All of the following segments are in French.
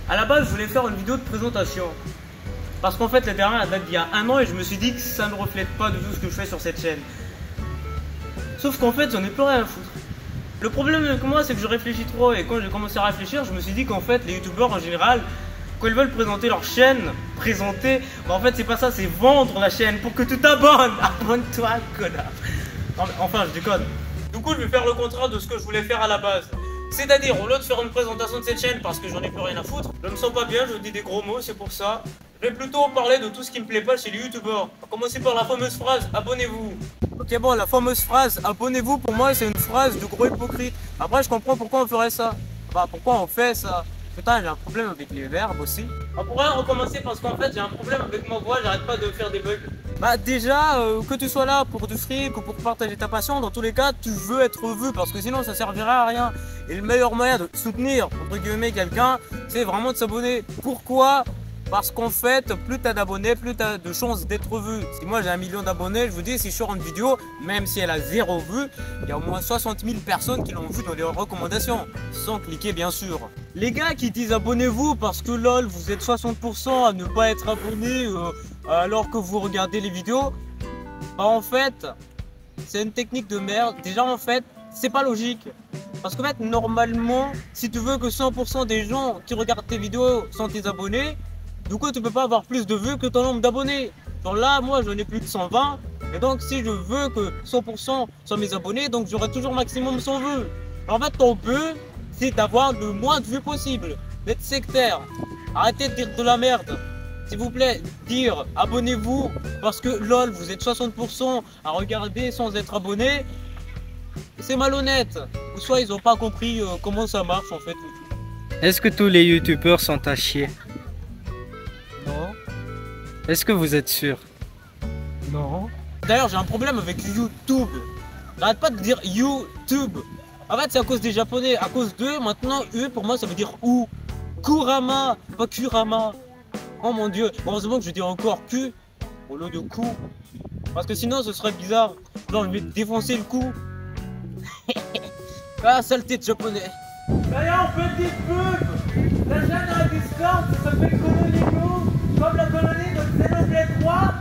À la base, je voulais faire une vidéo de présentation. Parce qu'en fait, la dernière elle date d'il y a 1 an et je me suis dit que ça ne reflète pas du tout ce que je fais sur cette chaîne. Sauf qu'en fait, j'en ai plus rien à foutre. Le problème avec moi, c'est que je réfléchis trop et quand j'ai commencé à réfléchir, je me suis dit qu'en fait, les youtubeurs en général, quand ils veulent présenter leur chaîne, bah en fait, c'est pas ça, c'est vendre la chaîne pour que tu t'abonnes. Abonne-toi, connard. Non, mais enfin, je déconne. Du coup, je vais faire le contraire de ce que je voulais faire à la base. C'est-à-dire, au lieu de faire une présentation de cette chaîne parce que j'en ai plus rien à foutre, je me sens pas bien, je dis des gros mots, c'est pour ça. Je vais plutôt parler de tout ce qui me plaît pas chez les youtubeurs. On va commencer par la fameuse phrase, abonnez-vous. Ok bon, la fameuse phrase, abonnez-vous, pour moi c'est une phrase de gros hypocrite. Après je comprends pourquoi on ferait ça. Bah pourquoi on fait ça. Putain, j'ai un problème avec les verbes aussi. On pourrait recommencer parce qu'en fait j'ai un problème avec ma voix, j'arrête pas de faire des bugs. Bah déjà, que tu sois là pour du fric ou pour partager ta passion, dans tous les cas tu veux être vu parce que sinon ça servira à rien. Et le meilleur moyen de soutenir, entre guillemets, quelqu'un, c'est vraiment de s'abonner. Pourquoi ? Parce qu'en fait, plus tu as d'abonnés, plus tu as de chances d'être vu. Si moi j'ai 1 million d'abonnés, je vous dis, si je sors une vidéo, même si elle a 0 vues, il y a au moins 60 000 personnes qui l'ont vu dans les recommandations, sans cliquer bien sûr. Les gars qui disent abonnez-vous parce que lol, vous êtes 60% à ne pas être abonné alors que vous regardez les vidéos, bah en fait, c'est une technique de merde. Déjà en fait, c'est pas logique. Parce qu'en fait, normalement, si tu veux que 100% des gens qui regardent tes vidéos sont tes abonnés, du coup, tu peux pas avoir plus de vues que ton nombre d'abonnés. Genre là, moi, j'en ai plus de 120. Et donc, si je veux que 100% soient mes abonnés, donc j'aurai toujours maximum 100 vues. En fait, ton but, c'est d'avoir le moins de vues possible. D'être sectaire. Arrêtez de dire de la merde. S'il vous plaît, dire abonnez-vous parce que lol, vous êtes 60% à regarder sans être abonné. C'est malhonnête. Ou soit ils ont pas compris comment ça marche en fait. Est-ce que tous les youtubeurs sont à chier? Non. Est-ce que vous êtes sûr? Non. D'ailleurs, j'ai un problème avec YouTube. J'arrête pas de dire YouTube. En fait, c'est à cause des japonais. À cause d'eux, maintenant, eux, pour moi, ça veut dire ou. Kurama, pas Kurama. Oh mon dieu. Heureusement que je dis encore Q au lieu de Ku. Parce que sinon, ce serait bizarre. Genre, je vais défoncer le cou. Ah, saleté de japonais. D'ailleurs, petite pub. La chaîne à Discord, ça s'appelle Colonimo. Comme la colonie de Xenoblade 3.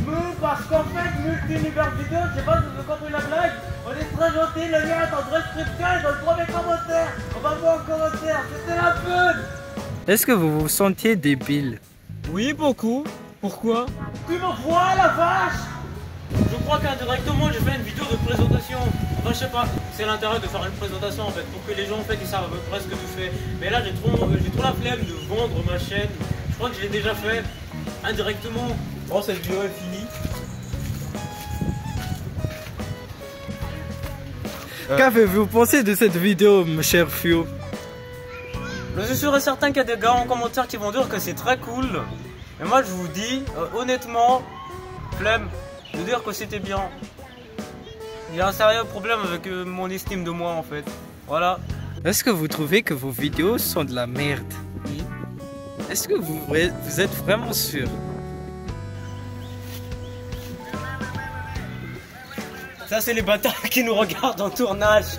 Mais parce qu'en fait, multi-univers vidéo, je sais pas si vous avez compris la blague. On est très gentil, le lien est en description et dans le premier commentaire. On va voir en commentaire, c'était la pub. Est-ce que vous vous sentiez débile? Oui, beaucoup. Pourquoi? Tu me vois la vache? Je crois qu'indirectement j'ai fait une vidéo de présentation. Enfin je sais pas, c'est l'intérêt de faire une présentation en fait, pour que les gens en fait ils savent à peu près ce que tu fais. Mais là j'ai trop la flemme de vendre ma chaîne. Je crois que je l'ai déjà fait indirectement. Bon, cette vidéo est finie. Qu'avez-vous pensé de cette vidéo, mon cher Fio? Je suis sûr et certain qu'il y a des gars en commentaire qui vont dire que c'est très cool. Mais moi je vous dis, honnêtement, flemme de dire que c'était bien. Il y a un sérieux problème avec mon estime de moi en fait. Voilà. Est-ce que vous trouvez que vos vidéos sont de la merde? Oui. Est-ce que vous êtes vraiment sûr? Ça c'est les bâtards qui nous regardent en tournage.